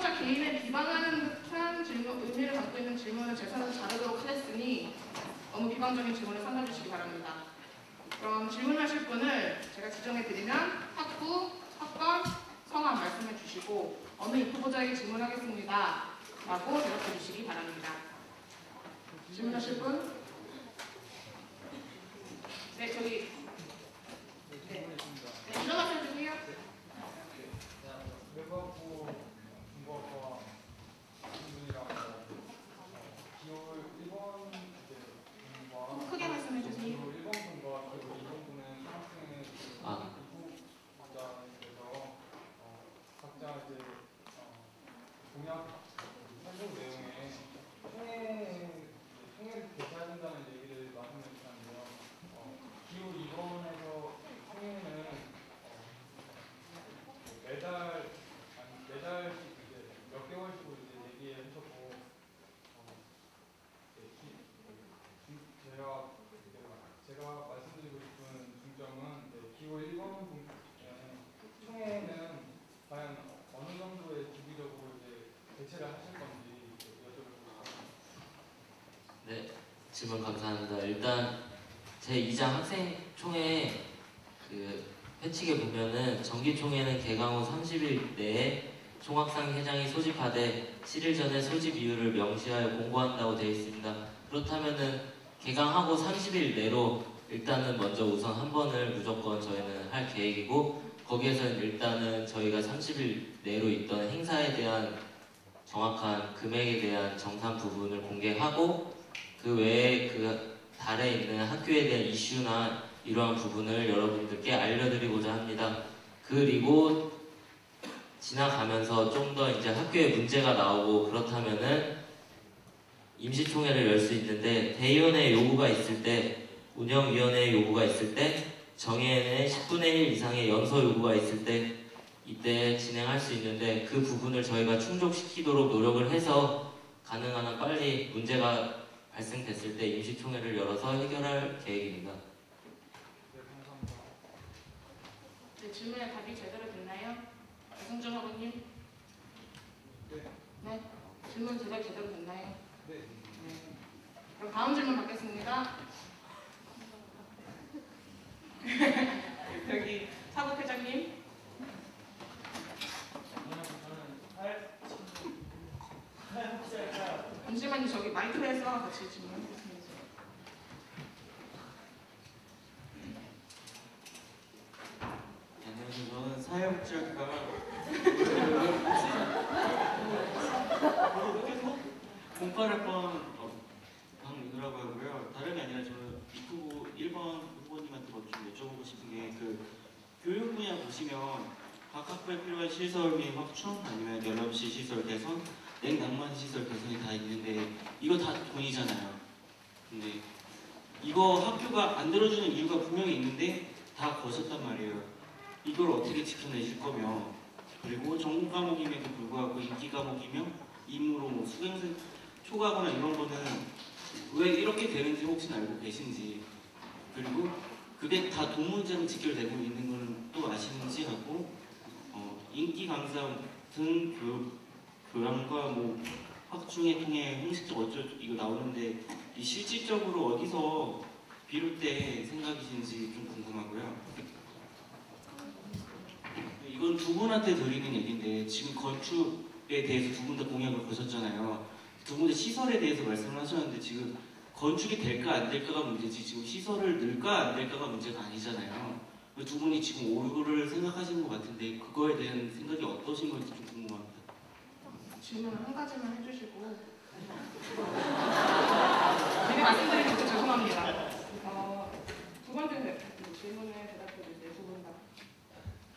후보자 개인을 비방하는 듯한 의미를 갖고 있는 질문을 재산에서 자르도록 하였으니 너무 비방적인 질문을 삼가 주시기 바랍니다. 그럼 질문하실 분을 제가 지정해 드리면 학부, 학번, 성함 말씀해 주시고 어느 이 후보자에게 질문하겠습니다 라고 대답해 주시기 바랍니다. 질문하실 분? 네, 저기 네, 일어나서 해주세요. 외과학부 중국어과 분이랑 기호 1번 분과 크게 말씀해 주세요. 기호 1번 분과 기호 2번 분은 학생의 후보자님께서 각자 이제 공약 활동 내용에 총회를 개최해야 된다는 얘기를 말씀해 주셨는데요. 기호 2번에서 총회는 매달씩 이제 몇 개월씩으로 이제 얘기하셨고, 제가 말씀드리고 싶은 중점은 기호 1번 총회는 과연 어느 정도의 주기적으로 이제 개최를 하실 건지 여쭤보고 싶습니다. 네, 질문 감사합니다. 일단 제2장 학생총회 회칙에 보면은 정기총회는 개강 후 30일 내에 총학상 회장이 소집하되 7일 전에 소집 이유를 명시하여 공고한다고 되어 있습니다. 그렇다면은 개강하고 30일 내로 일단은 먼저 우선 한 번을 무조건 저희는 할 계획이고, 거기에서는 일단은 저희가 30일 내로 있던 행사에 대한 정확한 금액에 대한 정산 부분을 공개하고, 그 외에 그 달에 있는 학교에 대한 이슈나 이러한 부분을 여러분들께 알려드리고자 합니다. 그리고 지나가면서 좀 더 이제 학교에 문제가 나오고 그렇다면은 임시총회를 열 수 있는데, 대의원의 요구가 있을 때, 운영위원회의 요구가 있을 때, 정회의 10분의 1 이상의 연서 요구가 있을 때 이때 진행할 수 있는데, 그 부분을 저희가 충족시키도록 노력을 해서 가능한 한 빨리 문제가 발생됐을 때 임시총회를 열어서 해결할 계획입니다. 네, 질문에 답이 제대로 됐나요? 성준 학우님? 네. 질문 제대로 됐나요? 네. 그럼 다음 질문 받겠습니다. 여기 사국회장님. 잠시만요. 저기 마이크에서 같이 질문해주세요. 안녕하세요. 저는 사회복지학과 계속 08학번 박민우라고 하고요. 다름이 아니라 저는 이후보 1번 후보님한테 좀 여쭤보고 싶은 게, 교육 분야 보시면 각 학부에 필요한 시설 및 확충, 아니면 열람시 시설 개선, 냉난방 시설 개선이 다 있는데 이거 다 돈이잖아요. 근데 이거 학교가 안 들어주는 이유가 분명히 있는데 다 거셨단 말이에요. 이걸 어떻게 지켜내실 거며, 그리고 전공 과목임에도 불구하고 인기 과목이며 임으로 뭐 수강생 초과하거나 이런 거는 왜 이렇게 되는지 혹시 알고 계신지, 그리고 그게 다 돈 문제로 직결되고 있는 거는 또 아시는지 하고, 인기 강사 등 교양과 뭐 확충에 통해 형식적 어쩌고 이거 나오는데 이 실질적으로 어디서 비롯된 생각이신지 좀 궁금하고요. 이건 두 분한테 드리는 얘기인데, 지금 건축에 대해서 두 분 다 공약을 거셨잖아요. 두 분 다 시설에 대해서 말씀을 하셨는데, 지금 건축이 될까 안 될까가 문제지 지금 시설을 늘까 안 될까가 문제가 아니잖아요. 두 분이 지금 오류를 생각하시는 것 같은데 그거에 대한 생각이 어떠신 건지 좀 궁금합니다. 질문 한 가지만 해주시고 미리 말씀드리는 거 죄송합니다. 두 번째 질문에 대답해주세요. 두 분 다.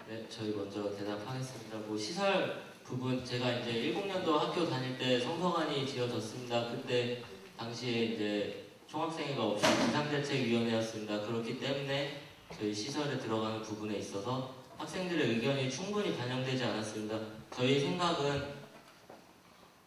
네, 저희 먼저 대답하겠습니다. 시설 부분, 제가 이제 10년도 학교 다닐 때 성서관이 지어졌습니다. 그때 당시에 이제 총학생회가 없이 비상대책위원회였습니다. 그렇기 때문에 저희 시설에 들어가는 부분에 있어서 학생들의 의견이 충분히 반영되지 않았습니다. 저희 생각은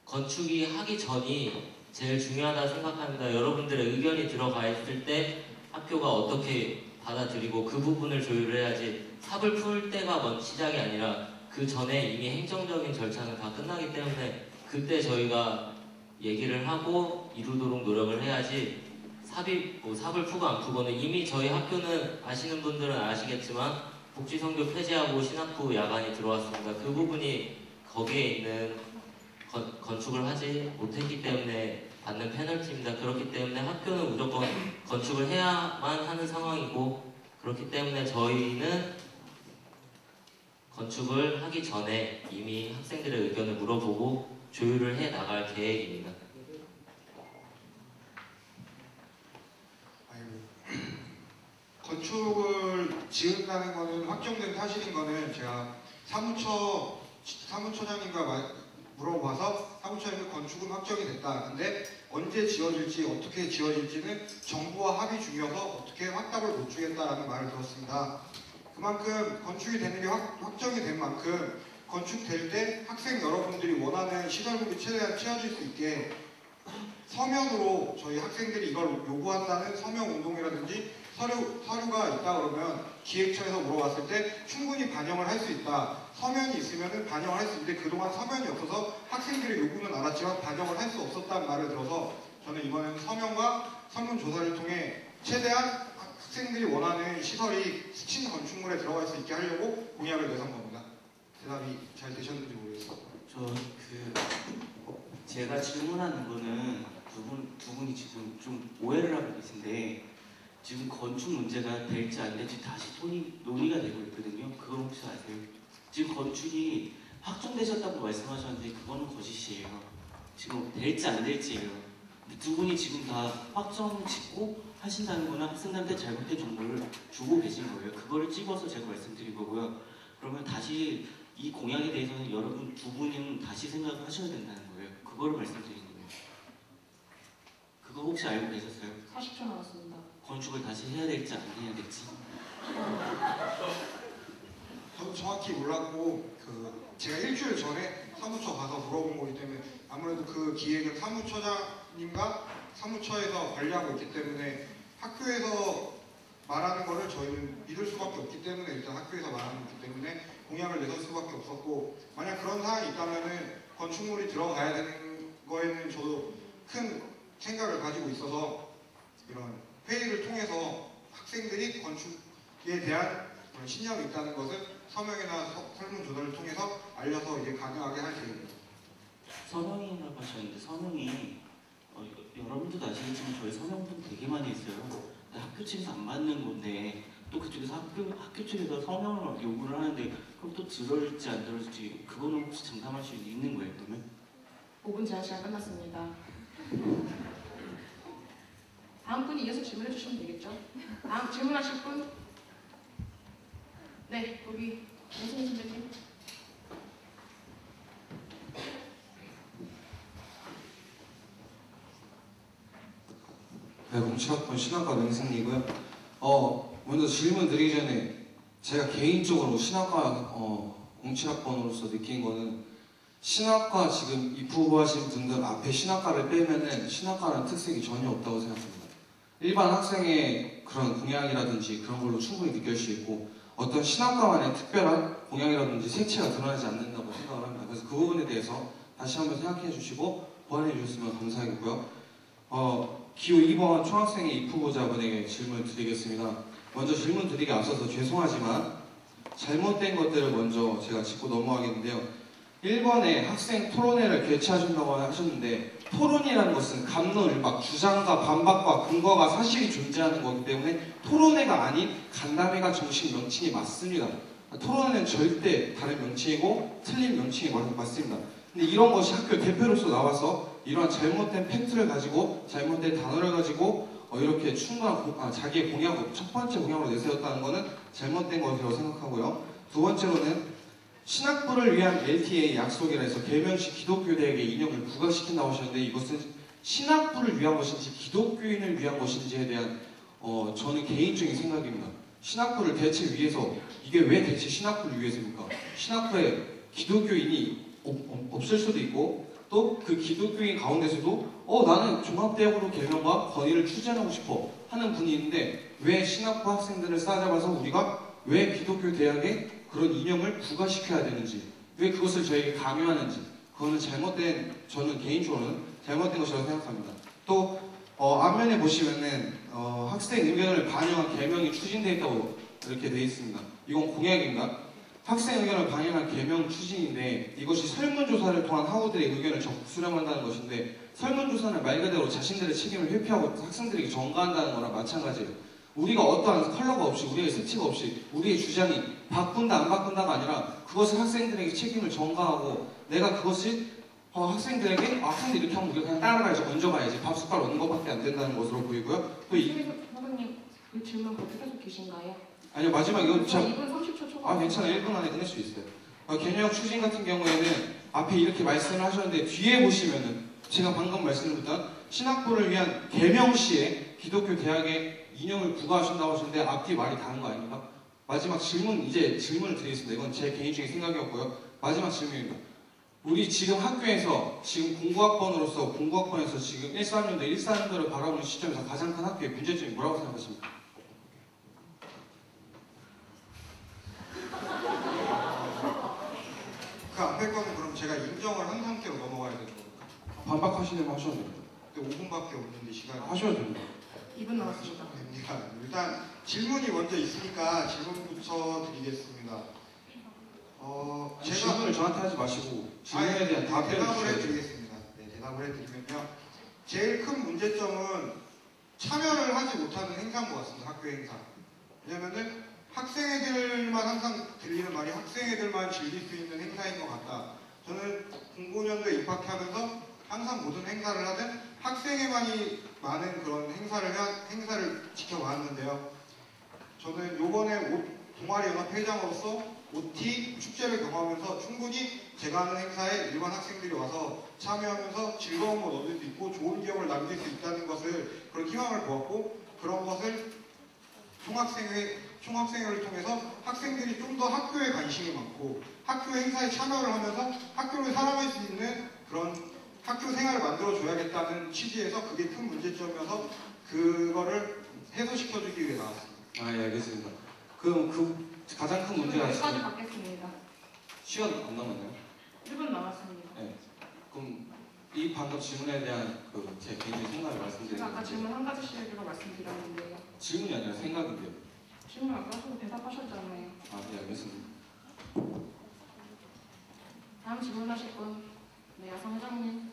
건축이 하기 전이 제일 중요하다 생각합니다. 여러분들의 의견이 들어가 있을 때 학교가 어떻게 받아들이고 그 부분을 조율해야지, 삽을 풀 때가 시작이 아니라 그 그 전에 이미 행정적인 절차는 다 끝나기 때문에 그때 저희가 얘기를 하고 이루도록 노력을 해야지 삽을 푸고 안 푸고는 이미 저희 학교는 아시는 분들은 아시겠지만 복지성교 폐지하고 신학부 야간이 들어왔습니다. 그 부분이 거기에 있는 건축을 하지 못했기 때문에 받는 페널티입니다. 그렇기 때문에 학교는 무조건 건축을 해야만 하는 상황이고 그렇기 때문에 저희는 건축을 하기 전에 이미 학생들의 의견을 물어보고 조율을 해 나갈 계획입니다. 건축을 지은다는 거는 확정된 사실인 거는 제가 사무처장님과 물어봐서 사무처장님 건축은 확정이 됐다. 근데 언제 지어질지 어떻게 지어질지는 정부와 합의 중이어서 어떻게 확답을 못 주겠다라는 말을 들었습니다. 그만큼 건축이 되는 게 확정이 된 만큼 건축될 때 학생 여러분들이 원하는 시설물이 최대한 채워질 수 있게 서면으로 저희 학생들이 이걸 요구한다는 서명 운동이라든지 서류가 있다 그러면 기획처에서 물어봤을 때 충분히 반영을 할 수 있다. 서면이 있으면 반영을 할 수 있는데 그동안 서면이 없어서 학생들의 요구는 알았지만 반영을 할 수 없었다는 말을 들어서 저는 이번에는 서면과 설문조사를 통해 최대한 학생들이 원하는 시설이 스친 건축물에 들어갈 수 있게 하려고 공약을 내선 겁니다. 대답이 잘 되셨는지 모르겠어요. 제가 질문하는 거는 두 분이 지금 좀 오해를 하고 계신데 지금 건축 문제가 될지 안 될지 다시 논의가 되고 있거든요. 그걸 혹시 아세요? 지금 건축이 확정되셨다고 말씀하셨는데 그거는 거짓이에요. 지금 될지 안 될지예요. 근데 두 분이 지금 다 확정 짓고 하신다는 거는 학생들한테 잘못된 정보를 주고 계신 거예요. 그거를 찍어서 제가 말씀드린 거고요. 그러면 다시 이 공약에 대해서는 여러분 두 분은 다시 생각을 하셔야 된다는 거예요. 그거를 말씀드린 거예요. 그거 혹시 알고 계셨어요? 40초 남았습니다. 건축을 다시 해야 될지 안 해야 될지. 저도 정확히 몰랐고 제가 일주일 전에 사무처 가서 물어본 거기 때문에 아무래도 그 기획은 사무처장님과 사무처에서 관리하고 있기 때문에 학교에서 말하는 거를 저희는 믿을 수밖에 없기 때문에 일단 학교에서 말하는 거기 때문에 공약을 내설 수밖에 없었고 만약 그런 사항이 있다면은 건축물이 들어가야 되는 거에는 저도 큰 생각을 가지고 있어서 이런 회의를 통해서 학생들이 건축에 대한 그런 신념이 있다는 것을 서명이나 설문조사를 통해서 알려서 이제 가능하게 할 계획입니다. 서명이라고 하셨는데 서명이 여러분들도 아시겠지만 저희 서명분 되게 많이 했어요. 근데 학교 측에서 안 받는 건데 또 그쪽에서 학교 측에서 서명을 요구를 하는데 그럼 또 들어줄지 안 들어줄지 그거는 혹시 장담할 수 있는 거예요 그러면? 5분 제한 시간 끝났습니다. 다음 분이 이어서 질문해 주시면 되겠죠? 다음 질문하실 분? 네, 여기 이승희 선배님. 네, 공치학번 신학과 맹승이고요. 먼저 질문 드리기 전에 제가 개인적으로 신학과 공치학번으로서 느낀 거는 신학과 지금 입후보하신 분들 앞에 신학과를 빼면은 신학과라는 특색이 전혀 없다고 생각합니다. 일반 학생의 그런 공약이라든지 그런 걸로 충분히 느낄 수 있고 어떤 신학과만의 특별한 공약이라든지 색채가 드러나지 않는다고 생각을 합니다. 그래서 그 부분에 대해서 다시 한번 생각해 주시고 보완해 주셨으면 감사하겠고요. 기호 2번 총학생회 입후보자분에게 질문을 드리겠습니다. 먼저 질문 드리기 앞서서 죄송하지만 잘못된 것들을 먼저 제가 짚고 넘어가겠는데요. 1번에 학생 토론회를 개최하신다고 하셨는데 토론이라는 것은 갑론을박, 주장과 반박과 근거가 사실이 존재하는 거기 때문에 토론회가 아닌 간담회가 정식 명칭이 맞습니다. 토론회는 절대 다른 명칭이고 틀린 명칭이 맞습니다. 근데 이런 것이 학교 대표로서 나와서 이러한 잘못된 팩트를 가지고 잘못된 단어를 가지고 이렇게 충분한 자기의 공약을 첫 번째 공약으로 내세웠다는 것은 잘못된 것이라고 생각하고요. 두 번째로는 신학부를 위한 LTA 약속이라 해서 계명시 기독교대학에 인용을 부각시킨다고 하셨는데 이것은 신학부를 위한 것인지 기독교인을 위한 것인지에 대한 저는 개인적인 생각입니다. 신학부를 대체 위해서 이게 왜 대체 신학부를 위해서입니까? 신학부에 기독교인이 없을 수도 있고 또 그 기독교인 가운데서도 나는 종합대학으로 개명과 건의를 추진하고 싶어 하는 분이 있는데 왜 신학부 학생들을 싸잡아서 우리가 왜 기독교 대학에 그런 이념을 부과시켜야 되는지, 왜 그것을 저에게 강요하는지, 그거는 저는 개인적으로는 잘못된 것이라고 생각합니다. 또 앞면에 보시면은 학생 의견을 반영한 개명이 추진되어 있다고 이렇게 되어 있습니다. 이건 공약인가? 학생 의견을 반영한 개명 추진인데 이것이 설문조사를 통한 학우들의 의견을 적극 수렴한다는 것인데, 설문조사는 말 그대로 자신들의 책임을 회피하고 학생들에게 전가한다는 거랑 마찬가지예요. 우리가 어떠한 컬러가 없이, 우리의 색채가 없이 우리의 주장이 바꾼다 안 바꾼다가 아니라 그것을 학생들에게 책임을 전가하고, 내가 그것을 학생들에게 학생들이 이렇게 하면 우리가 그냥 따라가야지, 얹어가야지, 밥숟갈 얻는 것밖에 안 된다는 것으로 보이고요. 또 선생님, 그 질문 그렇게 계속 계신가요? 아니요, 마지막 이건 2분 30초 초과. 괜찮아, 1분 안에 끝낼 수 있어요. 개념 추진 같은 경우에는 앞에 이렇게 말씀을 하셨는데 뒤에 보시면은 제가 방금 말씀드렸던 신학부를 위한 개명 시에 기독교 대학의 이념을 부과하신다고 하셨는데 앞뒤 말이 다른 거 아닙니까? 마지막 질문, 이제 질문을 드리겠습니다. 이건 제 개인적인 생각이었고요. 마지막 질문입니다. 우리 지금 학교에서, 지금 공부학번에서 지금 13년도, 14년도를 바라보는 시점에서 가장 큰 학교의 문제점이 뭐라고 생각하십니까? 그 앞에 거는 그럼 제가 인정을 한 상태로 넘어가야 되는 겁니까? 반박하시려면 하셔도 됩니다. 근데 5분밖에 없는데 시간이. 하셔도 됩니다. 2분 남았습니다. 됩니다. 일단 질문이 먼저 있으니까 질문부터 드리겠습니다. 제가 질문을 저한테 하지 마시고 질문에 대한 답변을 대답을 주셔야 돼요. 해드리겠습니다. 네, 대답을 해드리면요. 제일 큰 문제점은 참여를 하지 못하는 행사인 것 같습니다. 학교 행사. 왜냐면은 학생회들만 항상 들리는 말이 학생회들만 즐길 수 있는 행사인 것 같다. 저는 05년도에 입학하면서 항상 모든 행사를 하든 학생회만이 많은 그런 행사를 지켜봤는데요. 저는 요번에 동아리 연합 회장으로서 OT 축제를 경험하면서 충분히 제가 하는 행사에 일반 학생들이 와서 참여하면서 즐거움을 얻을 수 있고 좋은 기억을 남길 수 있다는 것을, 그런 희망을 보았고, 그런 것을 총학생회를 통해서 학생들이 좀 더 학교에 관심이 많고 학교 행사에 참여를 하면서 학교를 살아갈 수 있는 그런 학교 생활을 만들어줘야겠다는 취지에서, 그게 큰 문제점이어서 그거를 해소시켜주기 위해 나왔습니다. 예, 알겠습니다. 그럼 그 가장 큰 문제가 여기까지 받겠습니다. 시간 안 남았나요? 1분 남았습니다. 네. 그럼 이 방금 질문에 대한 제 개인적인 생각을 말씀드리는 제가 아까 건데, 질문 한 가지씩으로 말씀드렸는데요. 질문이 아니라 생각인데요. 질문 아까 하셔도 대답하셨잖아요. 네, 알겠습니다. 다음 질문하실 분, 네, 야성 회장님.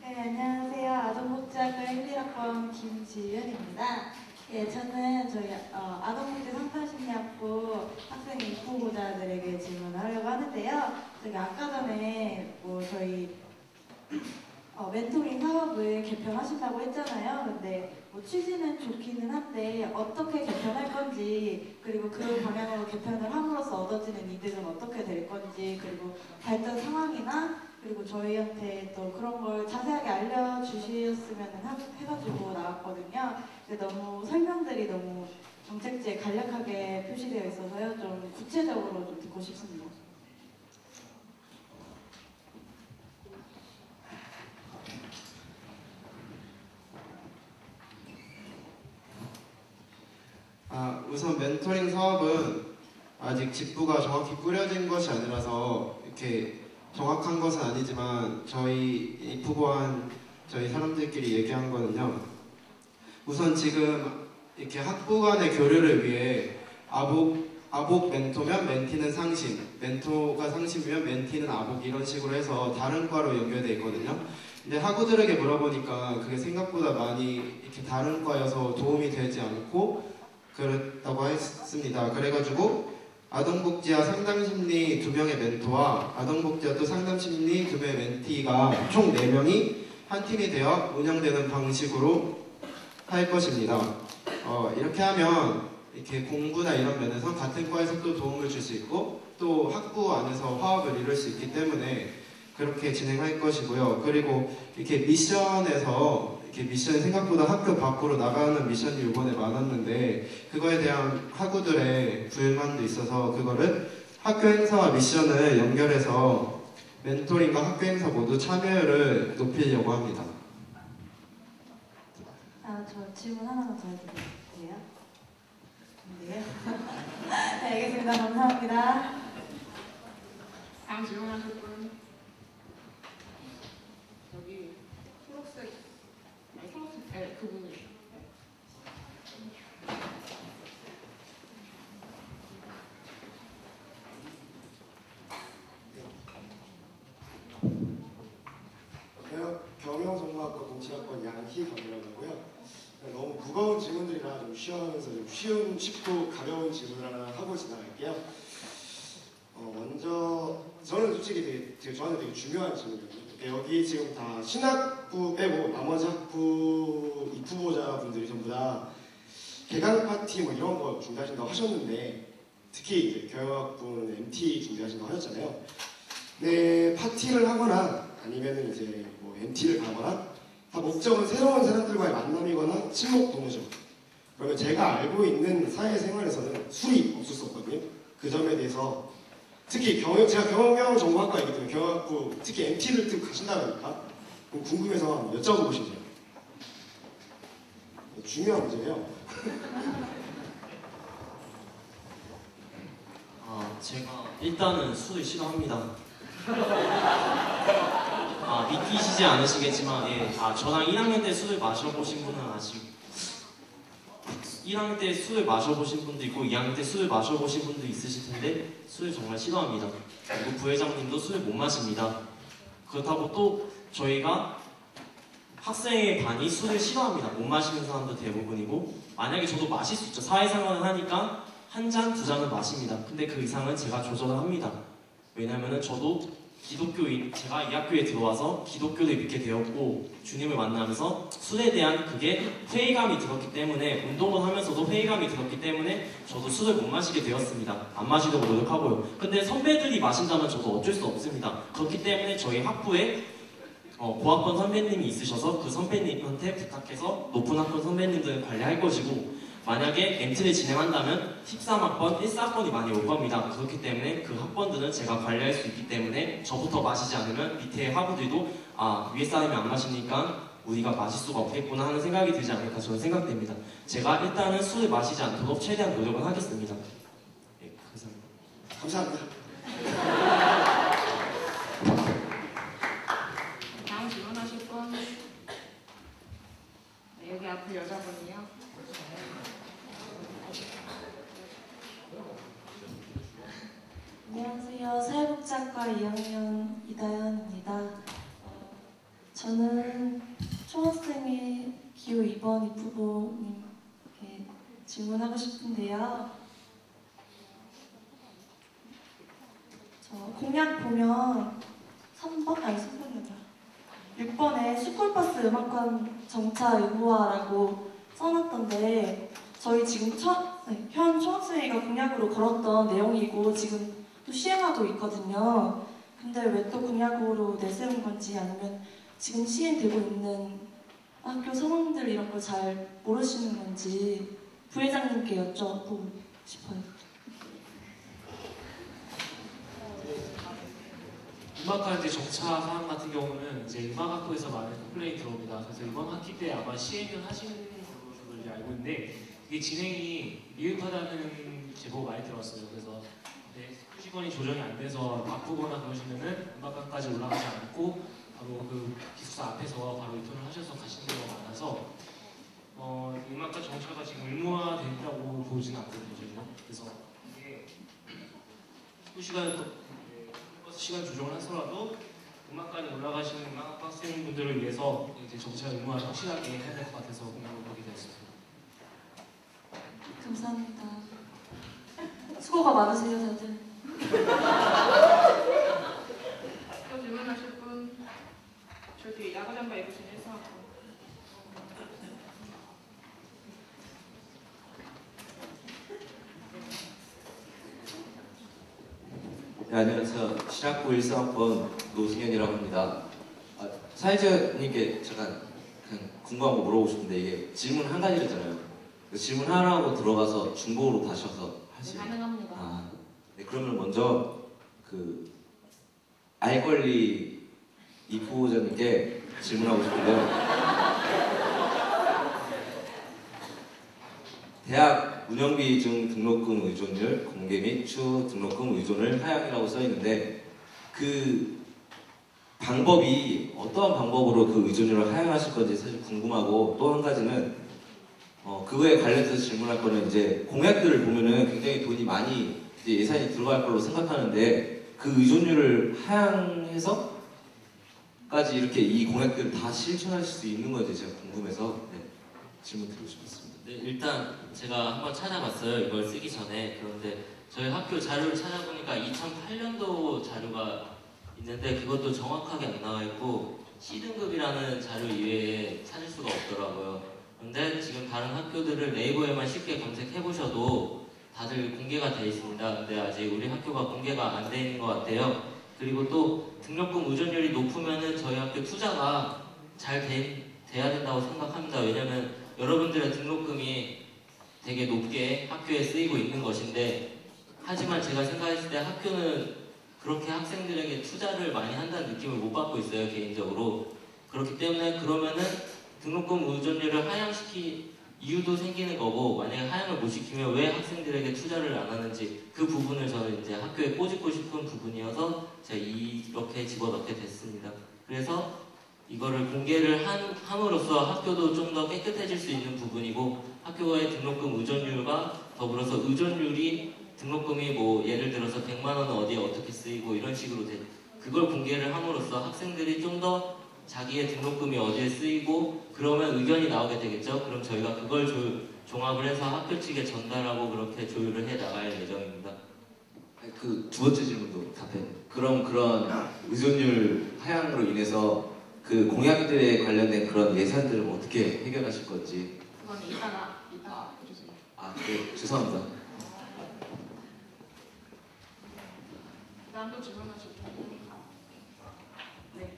네, 안녕하세요. 아동복지학과 1, 1학번 김지윤입니다. 예, 저는 저희 아동복지 상담심리학부 학생 입후보자들에게 질문을 하려고 하는데요. 저기 아까 전에 저희 멘토링 사업을 개편하신다고 했잖아요. 근데 취지는 좋기는 한데 어떻게 개편할 건지, 그리고 그 방향으로 개편을 함으로써 얻어지는 이득은 어떻게 될 건지, 그리고 발전 상황이나 그리고 저희한테 또 그런 걸 자세하게 알려주셨으면 해가지고 나왔거든요. 근데 너무 설명들이 너무 정책지에 간략하게 표시되어 있어서요. 좀 구체적으로 좀 듣고 싶습니다. 우선 멘토링 사업은 아직 직부가 정확히 꾸려진 것이 아니라서 이렇게 정확한 것은 아니지만 저희 입후보한 저희 사람들끼리 얘기한 거는요. 우선 지금 이렇게 학부 간의 교류를 위해 아복 멘토면 멘티는 상심, 멘토가 상심이면 멘티는 아복, 이런 식으로 해서 다른 과로 연결되어 있거든요. 근데 학우들에게 물어보니까 그게 생각보다 많이 이렇게 다른 과여서 도움이 되지 않고 그렇다고 했습니다. 그래가지고 아동복지와 상담심리 2명의 멘토와 아동복지와 또 상담심리 2명의 멘티가 총 4명이 한 팀이 되어 운영되는 방식으로 할 것입니다. 이렇게 하면 이렇게 공부나 이런 면에서 같은 과에서 또 도움을 줄 수 있고 또 학부 안에서 화합을 이룰 수 있기 때문에 그렇게 진행할 것이고요. 그리고 이렇게 미션에서 이렇게 미션이 생각보다 학교 밖으로 나가는 미션이 이번에 많았는데 그거에 대한 학우들의 불만도 있어서 그거를 학교 행사와 미션을 연결해서 멘토링과 학교 행사 모두 참여율을 높이려고 합니다. 저 질문 하나만 더 해도 돼요? 네. 네, 알겠습니다. 감사합니다. 다음 질문하실 분. 여기 초록색, 아니 초록색, 네, 그분이. 경영정보학과 공시학번 양희경이라고 하고요. 너무 무거운 질문들이라 좀 쉬어가면서 좀 쉽고 가벼운 질문을 하나 하고 지나갈게요. 먼저 저는 솔직히 저한테 되게 중요한 질문이거든요. 여기 지금 다 신학부 빼고 나머지 학부 입후보자분들이 전부 다 개강 파티 뭐 이런 거 준비하신다고 하셨는데 특히 이제 경영학부는 MT 준비하신다고 하셨잖아요. 네, 파티를 하거나 아니면은 이제 뭐 MT를 가거나 다 목적은 새로운 사람들과의 만남이거나 친목 동호죠. 그러면 제가 알고 있는 사회생활에서는 술이 없었거든요. 그 점에 대해서 특히 제가 경영정보학과이기 때문에 경영학부 특히 MT를 듣고 가신다니까 궁금해서 한번 여쭤보고 싶네요. 중요한 문제예요. 제가 일단은 술을 싫어합니다. 믿기시지 않으시겠지만, 저랑 1학년 때 술을 마셔보신 분은 아직 1학년 때 술을 마셔보신 분도 있고 2학년 때 술을 마셔보신 분도 있으실 텐데 술을 정말 싫어합니다. 그리고 부회장님도 술을 못 마십니다. 그렇다고 또 저희가 학생의 반이 술을 싫어합니다. 못 마시는 사람도 대부분이고 만약에 저도 마실 수 있죠. 사회생활을 하니까 한 잔, 두 잔은 마십니다. 근데 그 이상은 제가 조절을 합니다. 왜냐면은 저도 기독교인, 제가 이 학교에 들어와서 기독교를 믿게 되었고 주님을 만나면서 술에 대한 그게 회의감이 들었기 때문에 운동을 하면서도 회의감이 들었기 때문에 저도 술을 못 마시게 되었습니다. 안 마시려고 노력하고요. 근데 선배들이 마신다면 저도 어쩔 수 없습니다. 그렇기 때문에 저희 학부에 고학번 선배님이 있으셔서 그 선배님한테 부탁해서 높은 학번 선배님들을 관리할 것이고 만약에 MT를 진행한다면 13학번, 14학번이 많이 올 겁니다. 그렇기 때문에 그 학번들은 제가 관리할 수 있기 때문에 저부터 마시지 않으면 밑에 학우들도 위에 사람이 안 마시니까 우리가 마실 수가 없겠구나 하는 생각이 들지 않을까 저는 생각됩니다. 제가 일단은 술을 마시지 않도록 최대한 노력을 하겠습니다. 네, 감사합니다. 다음 질문하실 분. 네, 여기 앞에 여자분이요. 안녕하세요. 사회복지학과 2학년 이다현입니다. 저는 총학생회 기호 2번 이프보님께 질문하고 싶은데요. 저 공약 보면 6번에 스쿨버스 음악관 정차 의무화라고 써놨던데 저희 지금 현 총학생회가 공약으로 걸었던 내용이고 지금 또 시행하고 있거든요. 근데 왜 또 공약으로 내세운 건지 아니면 지금 시행되고 있는 학교 상황들 이런 걸 잘 모르시는 건지 부회장님께 여쭤보고 싶어요. 음악과 이제 정차 사항 같은 경우는 이제 음악학부에서 많은 컴플레인이 들어옵니다. 그래서 이번 학기 때 아마 시행을 하시는 걸로 알고 있는데 이게 진행이 미흡하다는 제보가 많이 들었어요. 그래서 시간이 조정이 안 돼서 바쁘거나 그러시면은 음악학까지 올라가지 않고 바로 그 기숙사 앞에서 바로 입학을 하셔서 가시는 경우가 많아서 음악과 정차가 지금 의무화된다고 보지는 않거든요. 그래서 이게 시간 조정을 하더라도 음악관에 올라가시는 음악학과 학생분들을 위해서 이제 정차 의무화를 확실하게 해야 될 것 같아서 공약을 하게 되었습니다. 감사합니다. 수고가 많으세요, 다들. 또 질문하실 분. 저기 야구장바 입으신 1사학번. 네, 안녕하세요. 신학부 1사학번 노승현이라고 합니다. 사회자님께 잠깐 궁금한 거 물어보고 싶은데 이게 질문 한 가지였잖아요. 그 질문 하나하고 들어가서 중복으로 다시 와서 하시면 가능합니다. 네, 그러면 먼저 그 알 권리 이 후보자님께 질문하고 싶은데요. 대학 운영비 중 등록금 의존율 공개 및 추후 등록금 의존을 하향이라고 써 있는데 그 방법이 어떠한 방법으로 그 의존율을 하향하실 건지 사실 궁금하고 또 한 가지는 그거에 관련해서 질문할 거는 이제 공약들을 보면은 굉장히 돈이 많이 이제 예산이 들어갈 걸로 생각하는데 그 의존율을 하향해서까지 이렇게 이 공약들을 다 실천하실 수 있는 건지 제가 궁금해서 질문 드리고 싶었습니다. 네, 일단 제가 한번 찾아봤어요. 이걸 쓰기 전에. 그런데 저희 학교 자료를 찾아보니까 2008년도 자료가 있는데 그것도 정확하게 안 나와 있고 C등급이라는 자료 이외에 찾을 수가 없더라고요. 그런데 지금 다른 학교들을 네이버에만 쉽게 검색해 보셔도 다들 공개가 되어 있습니다. 근데 아직 우리 학교가 공개가 안 돼 있는 것 같아요. 그리고 또 등록금 의존율이 높으면은 저희 학교 투자가 잘 돼야 된다고 생각합니다. 왜냐면 여러분들의 등록금이 되게 높게 학교에 쓰이고 있는 것인데 하지만 제가 생각했을 때 학교는 그렇게 학생들에게 투자를 많이 한다는 느낌을 못 받고 있어요, 개인적으로. 그렇기 때문에 그러면은 등록금 의존율을 하향시킬 이유도 생기는 거고 만약에 하향을 못 시키면 왜 학생들에게 투자를 안 하는지 그 부분을 저는 이제 학교에 꼬집고 싶은 부분이어서 제가 이렇게 집어넣게 됐습니다. 그래서 이거를 공개를 함으로써 학교도 좀 더 깨끗해질 수 있는 부분이고 학교의 등록금 의존율과 더불어서 의존율이 등록금이 뭐 예를 들어서 100만 원은 어디에 어떻게 쓰이고 이런 식으로 그걸 공개를 함으로써 학생들이 좀 더 자기의 등록금이 어디에 쓰이고 그러면 의견이 나오게 되겠죠. 그럼 저희가 그걸 종합을 해서 학교 측에 전달하고 그렇게 조율을 해 나갈 예정입니다. 그 두 번째 질문도 답해. 그럼 그런 의존율 하향으로 인해서 그 공약들에 관련된 그런 예산들은 어떻게 해결하실 건지. 그건 이따 해주세요. 아, 네, 죄송합니다. 다음 또 질문하실 분. 네.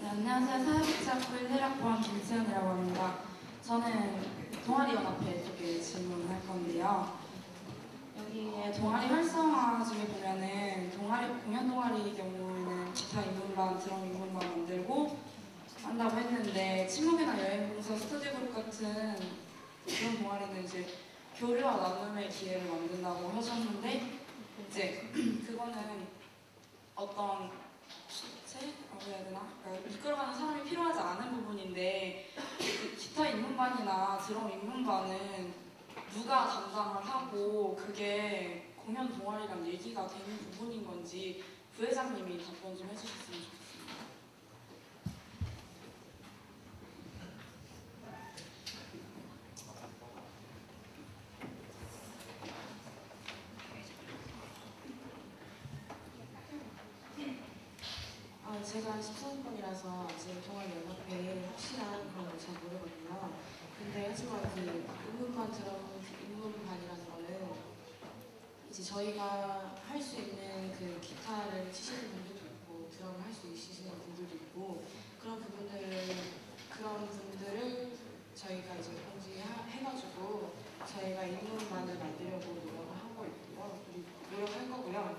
네, 안녕하세요. 사회복지학부 1학번 김수현이라고 합니다. 저는 동아리연합회 쪽에 질문을 할 건데요. 여기에 동아리 활성화 중에 보면은 공연 동아리 경우에는 기타 입문반, 드럼 입문반 만들고 한다고 했는데 친목이나 여행봉사, 스터디그룹 같은 그런 동아리는 이제 교류와 나눔의 기회를 만든다고 하셨는데 이제 그거는 어떤 주체라고 해야 되나? 그러니까 이끌어가는 사람이 필요하지 않은 부분인데 기타 입문반이나 드럼 입문반은 누가 담당을 하고 그게 공연 동아리랑 얘기가 되는 부분인 건지 부회장님이 답변 좀 해주셨으면 좋겠습니다. 제가 13번이라서 지금 동아리연합회에 확실한 그런 걸 잘 모르거든요. 근데 하지만 그 입문반 드럼 입문반이라는 거는 이제 저희가 할 수 있는 그 기타를 치시는 분들도 있고 드럼을 할 수 있으시는 분들도 있고 그런 분들을 저희가 이제 공지해가지고 저희가 입문반을 만들려고 노력을 하고 있고요. 노력할 거고요.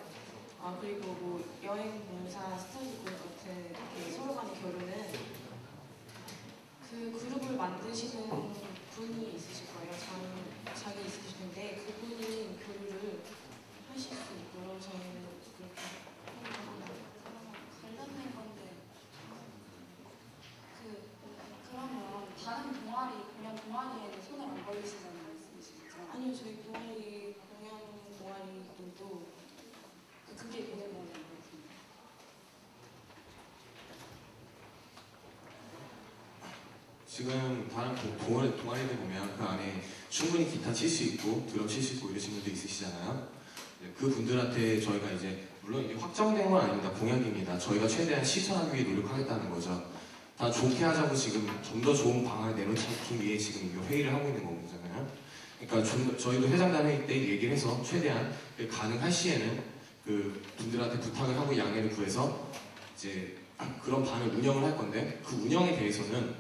그리고 뭐 여행, 봉사, 스터디 그룹 같은 이렇게 서로 간의 교류는 그 그룹을 만드시는 분이 있으실 거예요. 자기 있으실 텐데 그분이 교류를 하실 수 있도록 저희는 그렇게 관련된 건데 그러면 다른 동아리, 공연 동아리에는 손을 안 벌리시자는 말씀이시죠? 아니요, 저희 동아리 공연 동아리들도 그게 공연 동아리인 것 같습니다. 지금 다른 동아리들 보면 그 안에 충분히 기타 칠 수 있고 드럼 칠 수 있고 이러신 분들 있으시잖아요. 그 분들한테 저희가 이제 물론 이게 확정된 건 아닙니다. 공약입니다. 저희가 최대한 실천하기 위해 노력하겠다는 거죠. 다 좋게 하자고 지금 좀 더 좋은 방안을 내놓기 위해 지금 이 회의를 하고 있는 거잖아요. 그러니까 저희도 회장단 회의 때 얘기를 해서 최대한 가능할 시에는 그 분들한테 부탁을 하고 양해를 구해서 이제 그런 반을 운영을 할 건데 그 운영에 대해서는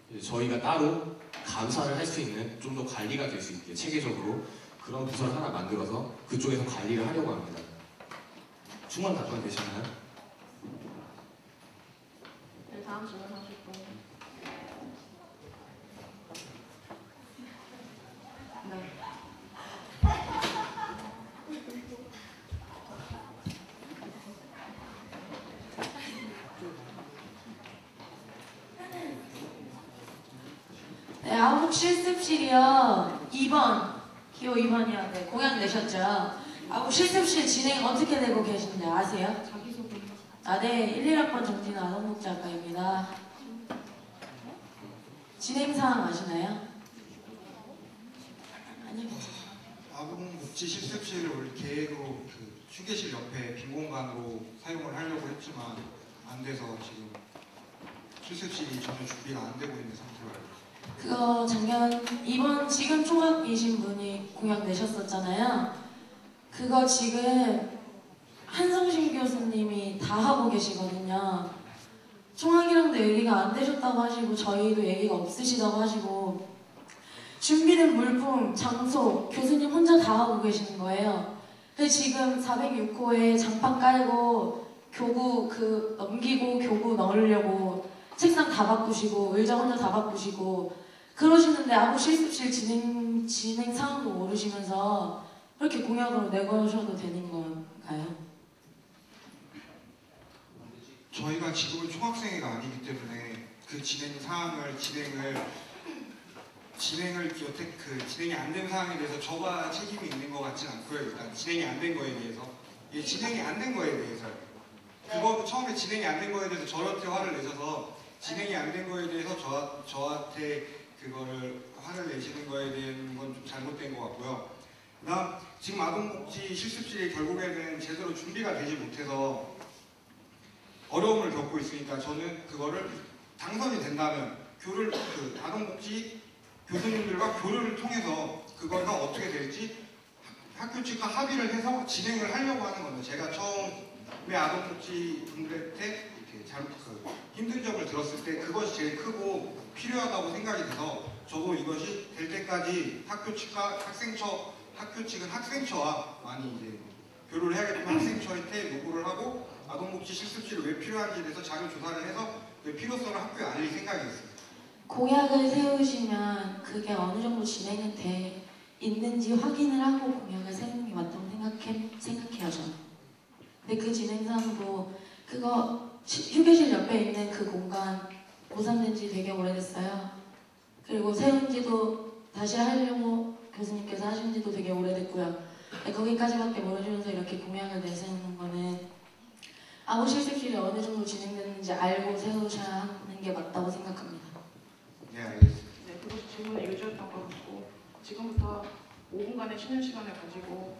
이제 저희가 따로 감사를 할 수 있는 좀 더 관리가 될 수 있게 체계적으로 그런 부서를 하나 만들어서 그쪽에서 관리를 하려고 합니다. 충분한 답변 되셨나요? 네, 다음 질문하실 분. 네. 네, 아홉 실습실이요. 2번, 기호 2번이요. 네, 공약 내셨죠? 아홉 실습실 진행 어떻게 되고 계신지 아세요? 자기소개. 아, 네, 11학번 정진우 아동복지학과입니다. 진행사항 아시나요? 아니요. 아동복지 실습실을 원래 계획으로 그 휴게실 옆에 빈 공간으로 사용을 하려고 했지만 안 돼서 지금 실습실이 전혀 준비가 안 되고 있는 상태로 알고 있습니다. 그거 작년 이번 지금 총학이신 분이 공약 내셨었잖아요. 그거 지금 한성신 교수님이 다 하고 계시거든요. 총학이랑도 얘기가 안 되셨다고 하시고 저희도 얘기가 없으시다고 하시고 준비된 물품, 장소, 교수님 혼자 다 하고 계시는 거예요. 그래서 지금 406호에 장판 깔고 교구 그 넘기고 교구 넣으려고 책상 다 바꾸시고 의자 혼자 다 바꾸시고 그러시는데 아무 실습실 진행 상황도 모르시면서 그렇게 공약으로 내거셔도 되는 건가요? 저희가 지금은 총학생회가 아니기 때문에 그 진행이 안 된 사항에 대해서 저가 책임이 있는 것 같지는 않고요. 일단 진행이 안 된 거에 대해서 진행이 안 된 거에 대해서요. 그거 처음에 진행이 안 된 거에 대해서 저한테 화를 내셔서 진행이 안 된 거에 대해서 저한테 그거를 화를 내시는 거에 대한 건 좀 잘못된 것 같고요. 그다음 지금 아동복지 실습실이 결국에는 제대로 준비가 되지 못해서 어려움을 겪고 있으니까 저는 그거를 당선이 된다면 아동복지 교수님들과 교류를 통해서 그거가 어떻게 될지 학교 측과 합의를 해서 진행을 하려고 하는 겁니다. 제가 처음에 아동복지 분들한테 이렇게 힘든 점을 들었을 때 그것이 제일 크고 필요하다고 생각이 돼서 저도 이것이 될 때까지 학교 측과 학교 측은 학생처와 많이 이제 교류를 해야겠지만 학생처한테 요구를 하고 아동복지 실습실이 왜 필요한지에 대해서 자료 조사를 해서 그 필요성을 학교에 알릴 생각이었습니다. 공약을 세우시면 그게 어느 정도 진행이 돼 있는지 확인을 하고 공약을 세우는 게 맞다고 생각해요, 저는. 근데 그 진행상도 그거 휴게실 옆에 있는 그 공간 보상된 지 되게 오래됐어요. 그리고 세운 지도 다시 하려고 교수님께서 하신 지도 되게 오래됐고요. 근데 거기까지밖에 모르시면서 이렇게 공약을 내세우는 거는 아무 실습실이 어느 정도 진행됐는지 알고 세우셔야 하는 게 맞다고 생각합니다. 네, 알겠습니다. 네, 그것이 질문의 요지였던 것 같고 지금부터 5분간의 쉬는 시간을 가지고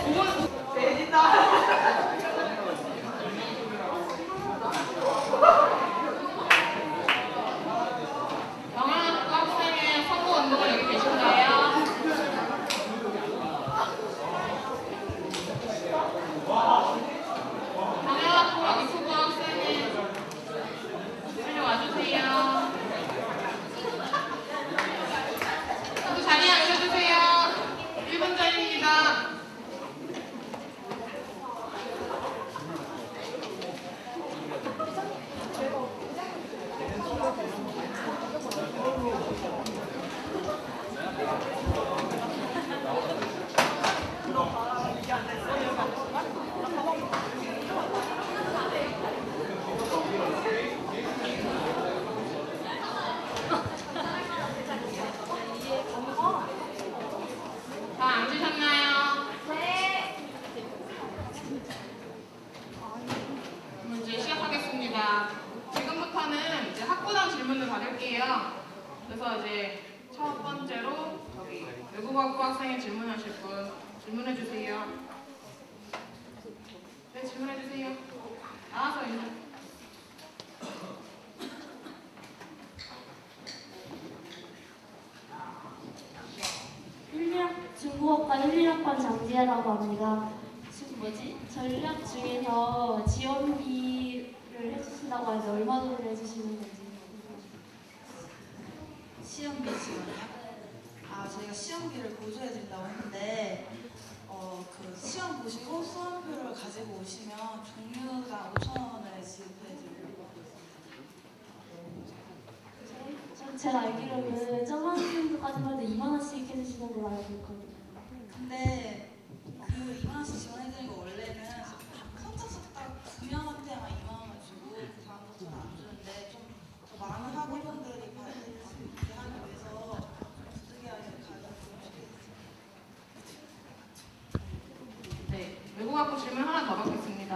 5분 내진다. 영양학과 학생의 선거 운동을 여기 계신가요? 영양학과 이수부 학생님 빨리 와주세요. 모두 자리에 앉아주세요. 1분 전입니다. 다 앉으셨나요? 네. 그럼 이제 시작하겠습니다. 지금부터는 이제 학부당 질문을 받을게요. 그래서 이제 첫 번째로 여기 외국어학부 학생이 질문하실 분 질문해 주세요. 네, 질문해 주세요. 나와서 있는. 중국어과 11학번 장지혜라고 합니다. 전략 중에서 지원비를 해주신다고 하는데 얼마 정도 해주시는 건지. 시험비 지원이요? 저희가 시험비를 보조해드린다고 했는데 그 시험 보시고 수험표를 가지고 오시면 종류당 5,000원을 지급해드리고 있어요. 제가 알기로는 저학년도까지만 해도 2만 원씩 해주시는 걸로 알고 있거든요. 근데 그 2만 원씩 지원해드리는 거 원래는 선착순 2명한테만 2만 원을 주고 그 다음부터는 안 주는데 좀 더 많은 학우분들이 받을 수 있게 하기 위해서 부득이하게 가져주고 싶습니다. 네, 외국학부 질문 하나 더 받겠습니다.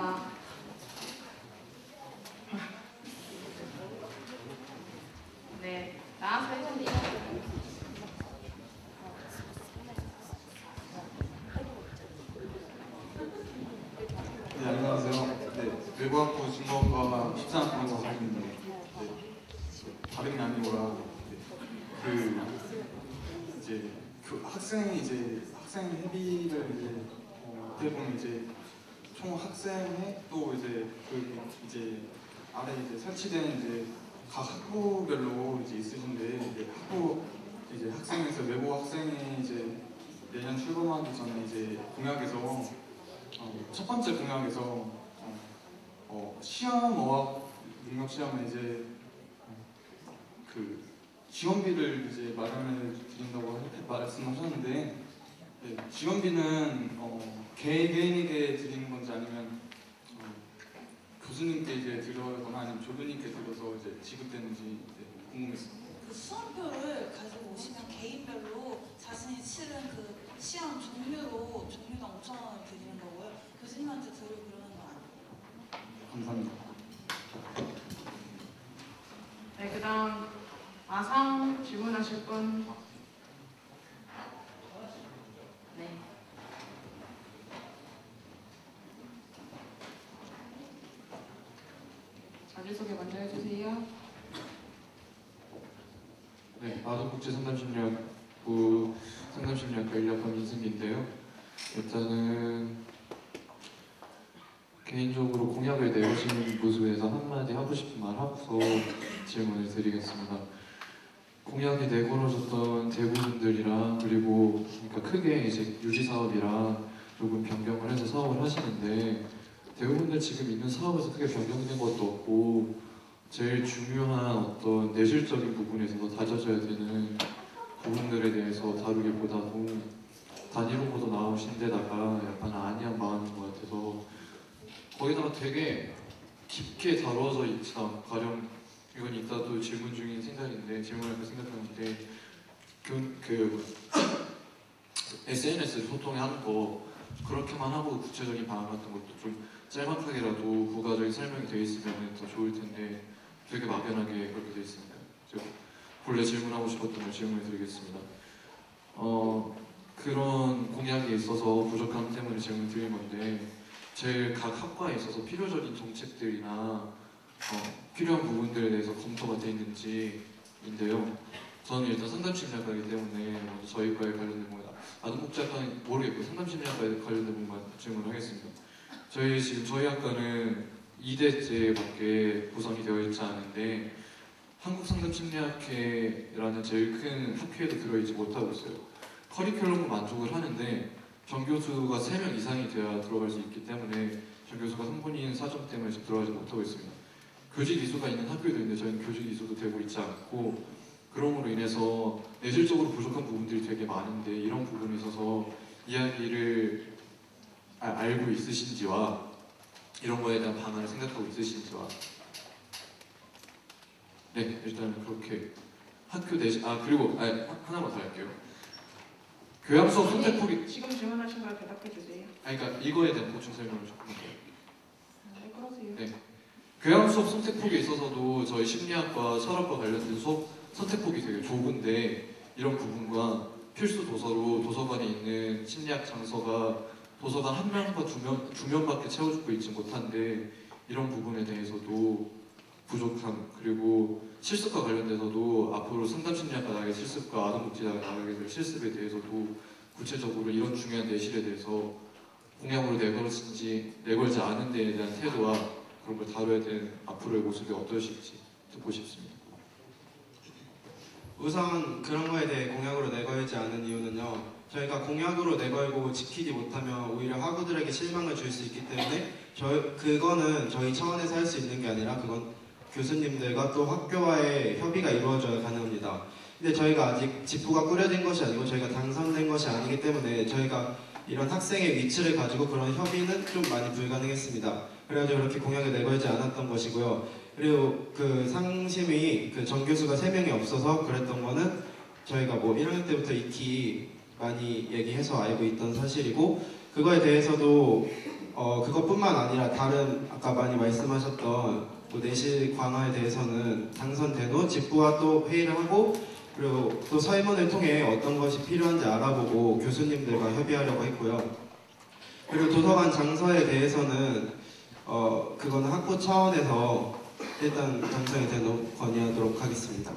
네, 나와서 해주세요. 네, 안녕하세요. 네, 외국학부 중국어과 13학번 정입니다. 네, 다름이 아니고요. 네, 이제 학생이 학생 회비를 어떻게 보면 총 학생회 또 이제 아래 설치된 각 학부별로 있으신데 학생에서 외국 학생이 내년 출범하기 전에 공약에서 첫 번째 공약에서 시험 어학 능력 시험에 그 지원비를 마련해 드린다고 말씀하셨는데 지원비는 개인에게 드리는 건지 아니면 교수님께 드려거나 아니면 조교님께 드려서 지급되는지 궁금했습니다. 그 수험표를 가지고 오시면 개인별로 자신이 치른 그 시험 종류당 5,000원을 드리는 거고요. 교수님한테 드리고 그러는 거 아니에요. 감사합니다. 네, 그 다음 아상 질문하실 분. 네. 자기소개 먼저 해주세요. 네, 아동국제 상담심리학부 상담심리학과 1학번 민승기인데요. 일단은 개인적으로 공약을 내오시는 모습에서 한마디 하고 싶은 말 하고서 질문을 드리겠습니다. 공약이 내걸어졌던 대부분들이랑 그리고 그러니까 크게 유지사업이랑 조금 변경을 해서 사업을 하시는데 대부분들 지금 있는 사업에서 크게 변경된 것도 없고 제일 중요한 어떤 내실적인 부분에서 다져져야 되는 부분들에 대해서 다루기보다도 단위로보다 나오신 데다가 약간 안이한 마음인 것 같아서 거기다가 되게 깊게 다뤄져 있지 않고 가령 이건 이따도 질문 중인 생각인데 질문할 때 생각하는데 SNS 소통에 하는 거 그렇게만 하고 구체적인 방안 같은 것도 좀 짤막하게라도 부가적인 설명이 되어 있으면 더 좋을 텐데 되게 막연하게 그렇게 되어 있습니다. 제가 본래 질문하고 싶었던 걸 질문을 드리겠습니다. 그런 공약이 있어서 부족함 때문에 질문 드린 건데 제일 각 학과에 있어서 필요적인 정책들이나 필요한 부분들에 대해서 검토가 되어 있는지인데요. 저는 일단 상담심리학과이기 때문에 먼저 저희 과에 관련된 부분, 아동복지학과는 모르겠고 상담심리학과에 관련된 부분만 질문을 하겠습니다. 저희 학과는 2대째밖에 구성이 되어 있지 않은데 한국상담심리학회라는 제일 큰 학회에도 들어있지 못하고 있어요. 커리큘럼은 만족을 하는데 전교수가 3명 이상이 돼야 들어갈 수 있기 때문에 전교수가 3분인 사정 때문에 지금 들어가지 못하고 있습니다. 교직 이수가 있는 학교도 있는데 저희는 교직 이수도 되고 있지 않고 그럼으로 인해서 내실적으로 부족한 부분들이 되게 많은데 이런 부분에 있어서 이야기를 알고 있으신지와 이런 거에 대한 방안을 생각하고 있으신지와 네, 일단은 그렇게 학교 내신 그리고 하나만 더 할게요. 교양 수업 선택폭이 지금 질문하신 걸 대답해 주세요. 그러니까 이거에 대한 보충 설명을 조금 할게요. 네, 그러세요. 네. 교양 수업 선택폭에 있어서도 저희 심리학과 철학과 관련된 수업 선택폭이 되게 좁은데 이런 부분과 필수 도서로 도서관에 있는 심리학 장서가 도서관 한 명과 두 명밖에 채워주고 있지 못한데 이런 부분에 대해서도 부족함 그리고 실습과 관련돼서도 앞으로 상담심리학과 나가게 실습과 아동복지학과 나가게 될 실습에 대해서도 구체적으로 이런 중요한 내실에 대해서 공약으로 내걸지 않은 데에 대한 태도와 그런 걸 다뤄야 되는 앞으로의 모습이 어떠실지 듣고 싶습니다. 우선 그런 거에 대해 공약으로 내걸지 않은 이유는요. 저희가 공약으로 내걸고 지키지 못하면 오히려 학우들에게 실망을 줄 수 있기 때문에 그거는 저희 차원에서 할 수 있는 게 아니라 그건 교수님들과 또 학교와의 협의가 이루어져야 가능합니다. 근데 저희가 아직 직부가 꾸려진 것이 아니고 저희가 당선된 것이 아니기 때문에 저희가 이런 학생의 위치를 가지고 그런 협의는 좀 많이 불가능했습니다. 그래가지고 이렇게 공약을 내걸지 않았던 것이고요. 그리고 그 상심이 그 정교수가 3명이 없어서 그랬던 거는 저희가 뭐 1학년 때부터 익히 많이 얘기해서 알고 있던 사실이고, 그거에 대해서도 그것뿐만 아니라 다른 아까 많이 말씀하셨던 뭐 내실 강화에 대해서는 당선된 후 직부와 또 회의를 하고, 그리고 또 설문을 통해 어떤 것이 필요한지 알아보고 교수님들과 협의하려고 했고요. 그리고 도서관 장서에 대해서는 그거는 학부 차원에서 일단 당선이 된 후 건의하도록 하겠습니다.